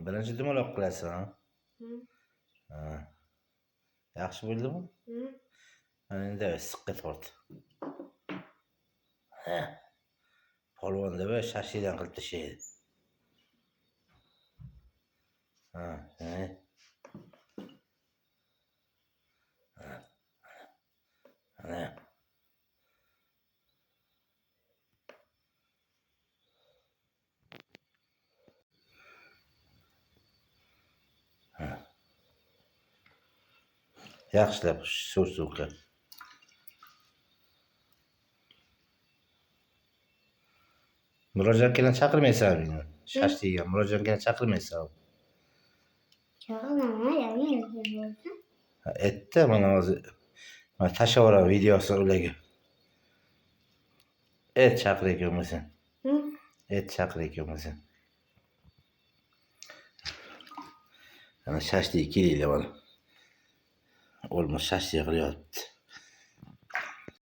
Birinchi dumaloq qilasan, ha? Ha. Yaxshi bo'ldimi? Mana endi issiqqa tort. Ha. Polvon deb shashtidan qilib tashlaydi. Ha, Ana. Yaxshilab suv-suvga. Murojaatga chaqirmaysan meni. Shashtiga murojaatga chaqirmaysan. Chaqiraman, ya'ni bo'lsa. Aytdi mana hozir. Mana tashaveraman videosi ularga. Chaqir ekanmisan. Chaqir ekanmisan. Ana shashti kelinglar mana. Olmos shashti qilyapti.